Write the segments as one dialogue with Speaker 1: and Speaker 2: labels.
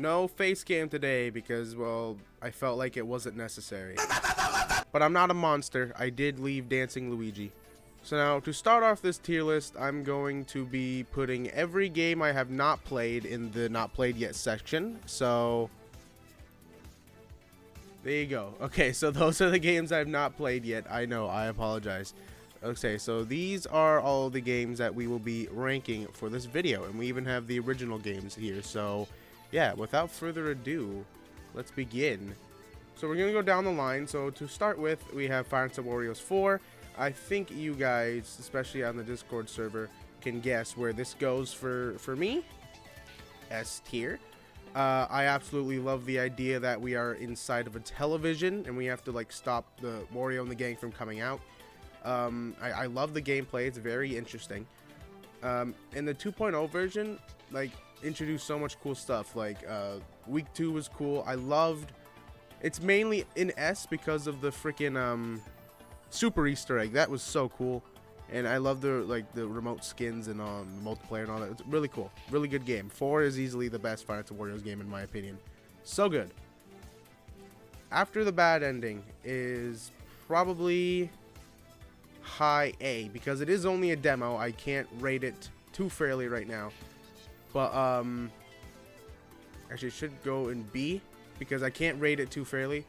Speaker 1: no face cam today because, well, I felt like it wasn't necessary. But I'm not a monster. I did leave Dancing Luigi. So now, to start off this tier list, I'm going to be putting every game I have not played in the not played yet section. So there you go. Okay, so those are the games I've not played yet. I know, I apologize. Okay, so these are all the games that we will be ranking for this video, and we even have the original games here. So yeah, without further ado, let's begin. So we're gonna go down the line. So to start with, we have Fire and Warriors 4. I think you guys, especially on the Discord server, can guess where this goes for me. S tier. I absolutely love the idea that we are inside of a television and we have to like stop the Wario and the gang from coming out. I love the gameplay. It's very interesting. In the 2.0 version, like, introduced so much cool stuff. Like week 2 was cool. I loved. It's mainly in S because of the freaking super Easter egg. That was so cool. And I love the remote skins and multiplayer and all that. It's really cool. Really good game. 4 is easily the best Fire and Warriors game in my opinion. So good. After the bad ending is probably high A because it is only a demo. I can't rate it too fairly right now. But actually it should go in B because I can't rate it too fairly.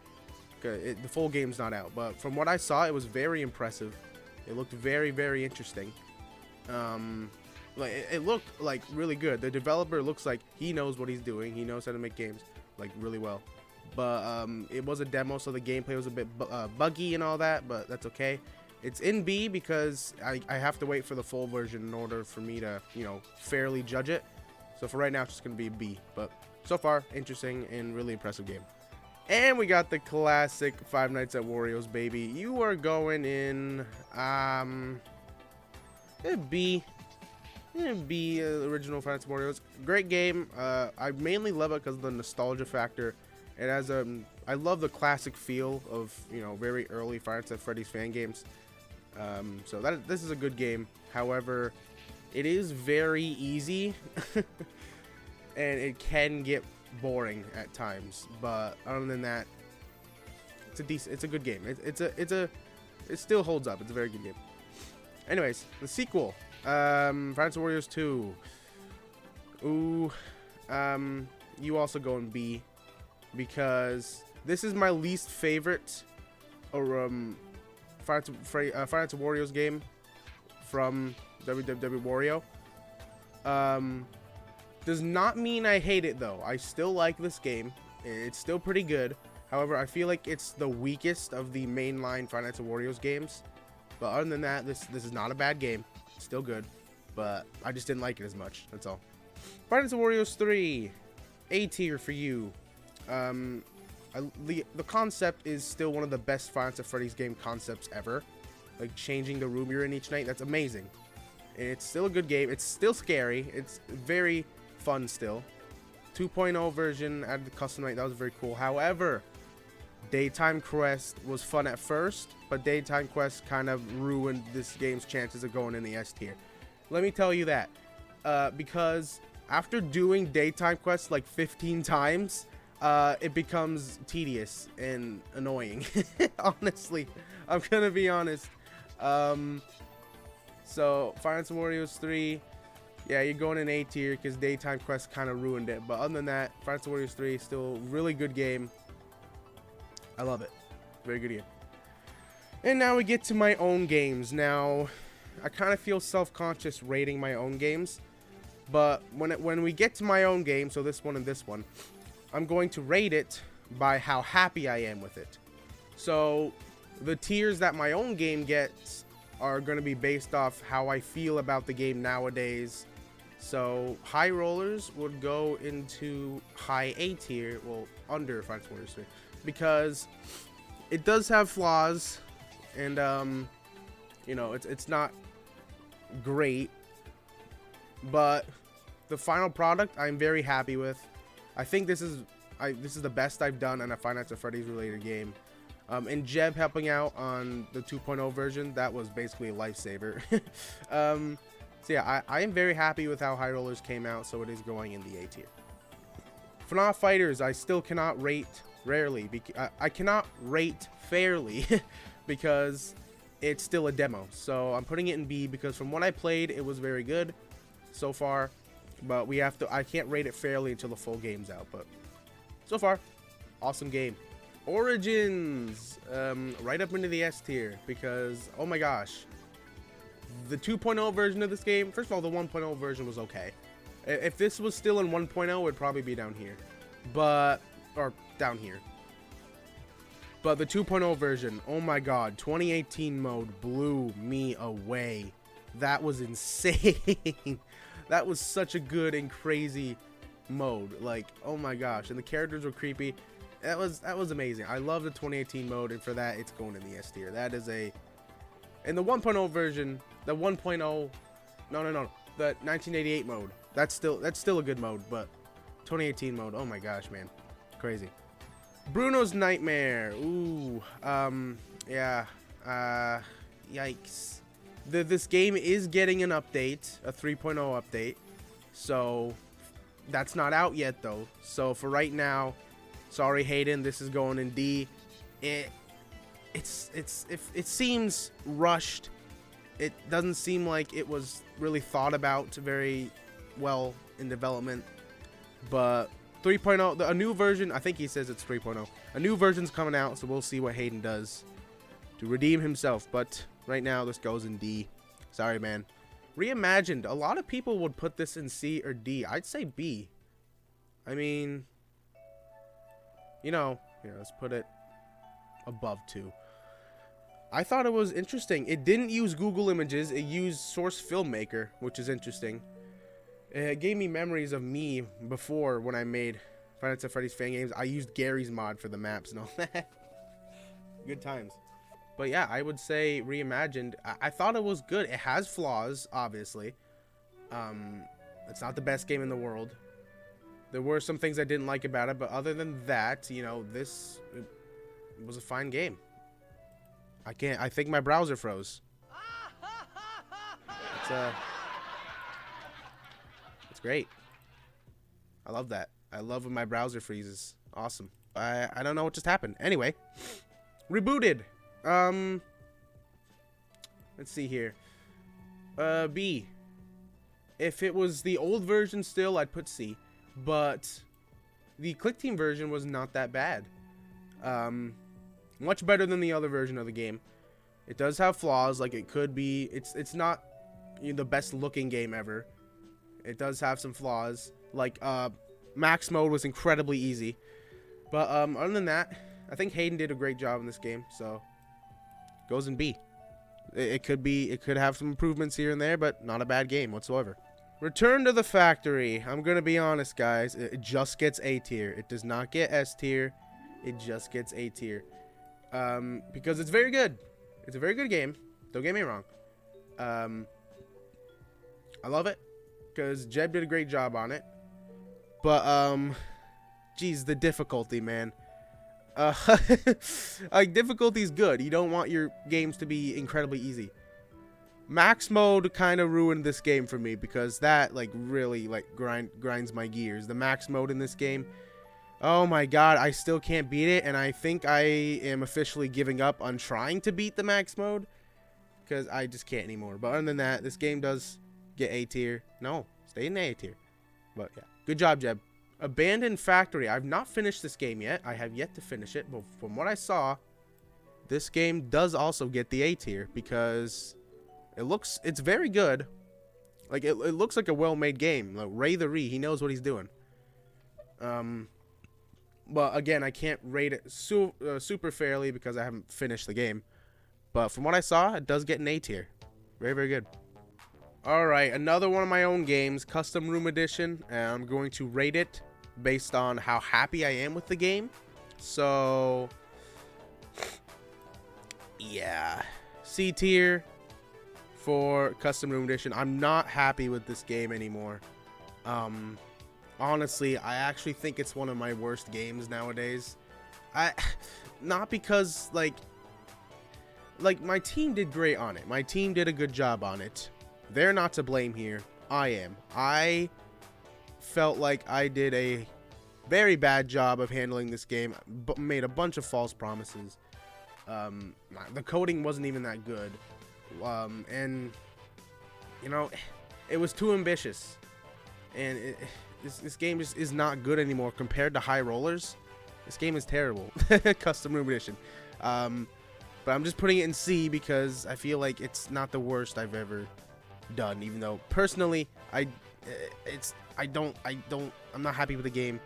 Speaker 1: The full game's not out. But from what I saw, it was very impressive. It looked very, very interesting. Like it looked like really good. The developer looks like he knows what he's doing. He knows how to make games like really well. But it was a demo, so the gameplay was a bit buggy and all that. But that's okay. It's in B because I have to wait for the full version in order for me to, you know, fairly judge it. So for right now, it's just gonna be B. But so far, interesting and really impressive game. And we got the classic Five Nights at Wario's, baby. You are going in B. B, original Five Nights at Wario's. Great game. I mainly love it because of the nostalgia factor. It has I love the classic feel of, you know, very early Five Nights at Freddy's fan games. So this is a good game. However, it is very easy, and it can get boring at times, but other than that, it's a good game. It still holds up. It's a very good game. Anyways, the sequel, Fire and Warriors 2. Ooh, you also go in B because this is my least favorite Fire and Warriors game from WWW Wario. Does not mean I hate it though. I still like this game. It's still pretty good. However, I feel like it's the weakest of the mainline Five Nights at Wario's games. But other than that, this is not a bad game. It's still good. But I just didn't like it as much. That's all. Five Nights at Wario's 3. A tier for you. The concept is still one of the best Five Nights at Freddy's game concepts ever. Like changing the room you're in each night. That's amazing. And it's still a good game. It's still scary. It's very fun still. 2.0 version added the custom night. That was very cool. However, Daytime Quest was fun at first, but Daytime Quest kind of ruined this game's chances of going in the S tier. Let me tell you that. Because after doing Daytime Quest like 15 times, it becomes tedious and annoying. Honestly, I'm gonna be honest. So Fire and Warriors 3, yeah, you're going in A tier because Daytime Quest kind of ruined it. But other than that, Fire and Warriors 3 still really good game. I love it. Very good game. And now we get to my own games. Now, I kind of feel self-conscious rating my own games, but when we get to my own game, so this one and this one, I'm going to rate it by how happy I am with it. So the tiers that my own game gets are going to be based off how I feel about the game nowadays. So high rollers would go into high A tier, well, under Five Nights at Wario's 3, because it does have flaws, and you know, it's not great, but the final product I'm very happy with. I think this is the best I've done on a Five Nights at Freddy's related game. And Jeb helping out on the 2.0 version, that was basically a lifesaver. So yeah, I am very happy with how High Rollers came out, so it is going in the A tier. FNaF Fighters, I still cannot rate rarely. I cannot rate fairly because it's still a demo. So I'm putting it in B because from what I played, it was very good so far. But I can't rate it fairly until the full game's out. But so far, awesome game. Origins, right up into the S tier because, oh my gosh, the 2.0 version of this game, first of all, the 1.0 version was okay. If this was still in 1.0, it would probably be down here, or down here. But the 2.0 version, oh my god, 2018 mode blew me away. That was insane. That was such a good and crazy mode. Like, oh my gosh, and the characters were creepy. That was amazing. I love the 2018 mode, and for that, it's going in the S tier. That is a, and the 1.0 version, the 1.0, no, the 1988 mode. That's still a good mode, but 2018 mode, oh my gosh, man, crazy. Bruno's Nightmare. Ooh, yeah, yikes. This game is getting an update, a 3.0 update, so that's not out yet though. So for right now, sorry Hayden, this is going in D. It seems rushed. It doesn't seem like it was really thought about very well in development. But 3.0, a new version, I think he says it's 3.0. A new version's coming out, so we'll see what Hayden does to redeem himself. But right now, this goes in D. Sorry, man. Reimagined. A lot of people would put this in C or D. I'd say B. I mean, you know, here, let's put it above 2. I thought it was interesting. It didn't use Google Images. It used Source Filmmaker, which is interesting. It gave me memories of me before when I made Five Nights at Freddy's fan games. I used Gary's mod for the maps and all that. Good times. But yeah, I would say Reimagined. I thought it was good. It has flaws, obviously. It's not the best game in the world. There were some things I didn't like about it, but other than that, you know, this was a fine game. I think my browser froze. It's great. I love that. I love when my browser freezes. Awesome. I don't know what just happened. Anyway, rebooted. Let's see here. B. If it was the old version still, I'd put C. But the Click Team version was not that bad. Much better than the other version of the game. It does have flaws, like it could be. It's not, you know, the best looking game ever. It does have some flaws. Like max mode was incredibly easy. But other than that, I think Hayden did a great job in this game. So goes in B. It could have some improvements here and there, but not a bad game whatsoever. Return to the Factory. I'm gonna be honest, guys. It just gets A tier. It does not get S tier. It just gets A tier. Because it's very good. It's a very good game. Don't get me wrong. I love it because Jeb did a great job on it. But geez, the difficulty, man. Like, difficulty's good. You don't want your games to be incredibly easy. Max mode kind of ruined this game for me because that, like, really, like, grinds my gears. The max mode in this game, oh my god, I still can't beat it, and I think I am officially giving up on trying to beat the max mode because I just can't anymore. But other than that, this game does get A tier. No, stay in A tier. But yeah, good job, Jeb. Abandoned Factory. I've not finished this game yet. I have yet to finish it, but from what I saw, this game does also get the A tier because it's very good. Like, it looks like a well-made game. Like, Ray the Ree, he knows what he's doing. But again, I can't rate it super fairly because I haven't finished the game. But from what I saw, it does get an A tier. Very, very good. Alright, another one of my own games, Custom Room Edition. And I'm going to rate it based on how happy I am with the game. So, yeah. C tier for Custom Room Edition. I'm not happy with this game anymore. Honestly, I actually think it's one of my worst games nowadays. Not because, like my team did great on it. My team did a good job on it. They're not to blame here. I am. I felt like I did a very bad job of handling this game. Made a bunch of false promises. The coding wasn't even that good, and you know, it was too ambitious. And this game just is not good anymore compared to High Rollers. This game is terrible. Custom Room Edition. But I'm just putting it in C because I feel like it's not the worst I've ever done. Even though personally, I'm not happy with the game.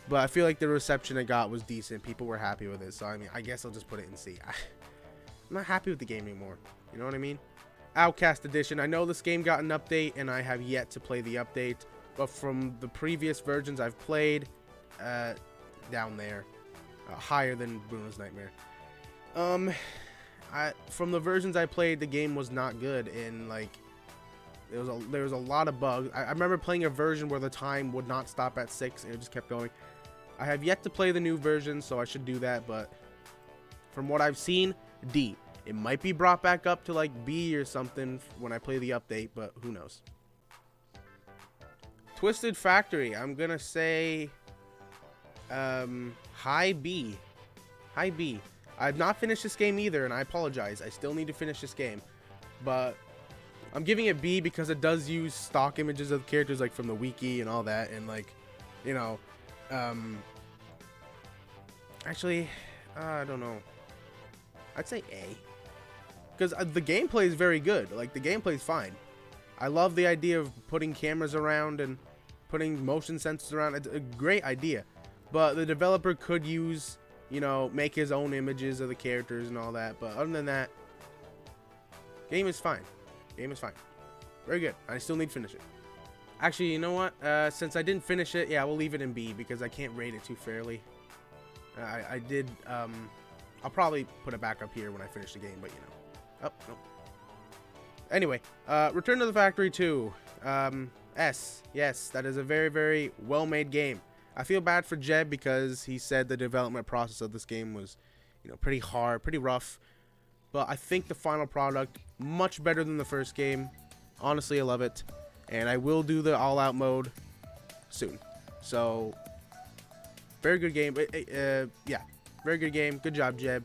Speaker 1: But I feel like the reception it got was decent. People were happy with it. So I mean, I guess I'll just put it in C. I'm not happy with the game anymore. You know what I mean? Outcast Edition. I know this game got an update, and I have yet to play the update. But from the previous versions I've played, down there, higher than Bruno's Nightmare. From the versions I played, the game was not good, and like there was a lot of bugs. I remember playing a version where the time would not stop at 6, and it just kept going. I have yet to play the new version, so I should do that. But from what I've seen, D. It might be brought back up to like B or something when I play the update, but who knows. Twisted Factory. I'm gonna say high B. High B. I've not finished this game either, and I apologize. I still need to finish this game. But I'm giving it B because it does use stock images of characters like from the wiki and all that. And like, you know, actually, I don't know. I'd say A. Because the gameplay is very good. Like, the gameplay is fine. I love the idea of putting cameras around and putting motion sensors around. It's a great idea. But the developer could use, you know, make his own images of the characters and all that. But other than that, game is fine. Game is fine. Very good. I still need to finish it. Actually, you know what? Since I didn't finish it, yeah, we'll leave it in B because I can't rate it too fairly. I did, I'll probably put it back up here when I finish the game, but you know. Oh, no. Anyway, Return to the Factory 2. S. Yes, that is a very, very well-made game. I feel bad for Jeb because he said the development process of this game was, you know, pretty hard, pretty rough. But I think the final product, much better than the first game. Honestly, I love it. And I will do the all-out mode soon. So, very good game. Yeah, very good game. Good job, Jeb.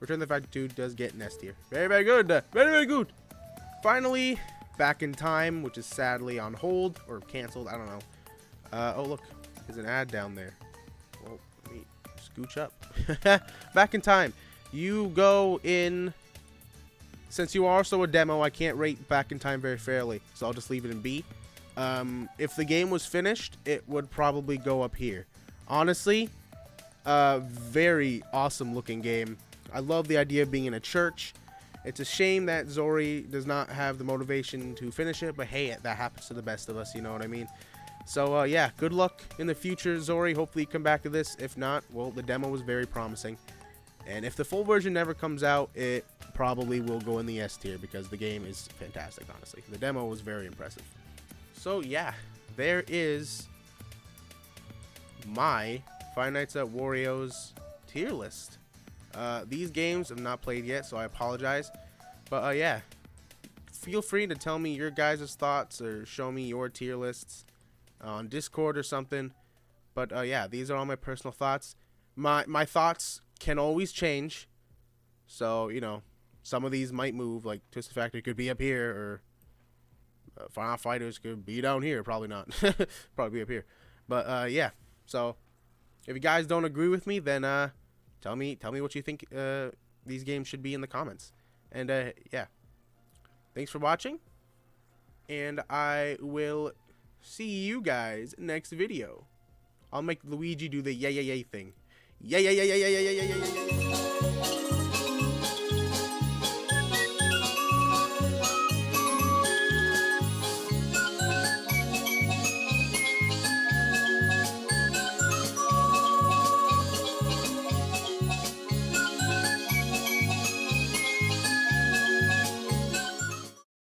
Speaker 1: Return to the Factory 2 does get an S tier. Very, very good. Very, very good. Finally, Back in Time, which is sadly on hold or canceled. I don't know. Oh, look. There's an ad down there. Well, let me scooch up. Back in Time. You go in. Since you are also a demo, I can't rate Back in Time very fairly. So I'll just leave it in B. If the game was finished, it would probably go up here. Honestly, very awesome looking game. I love the idea of being in a church. It's a shame that Zori does not have the motivation to finish it, but hey, that happens to the best of us, you know what I mean? So, yeah, good luck in the future, Zori. Hopefully you come back to this. If not, well, the demo was very promising. And if the full version never comes out, it probably will go in the S tier because the game is fantastic, honestly. The demo was very impressive. So, yeah, there is my Five Nights at Wario's tier list. These games I've not played yet, so I apologize. But yeah, feel free to tell me your guys' thoughts or show me your tier lists on Discord or something. But yeah, these are all my personal thoughts. My thoughts can always change. So, you know, some of these might move. Like Twisted Factory could be up here, or FNaF Fighters could be down here. Probably not. Probably be up here. But yeah, so if you guys don't agree with me, then Tell me what you think these games should be in the comments. And yeah, thanks for watching, and I will see you guys next video. I'll make Luigi do the yay thing. Yay.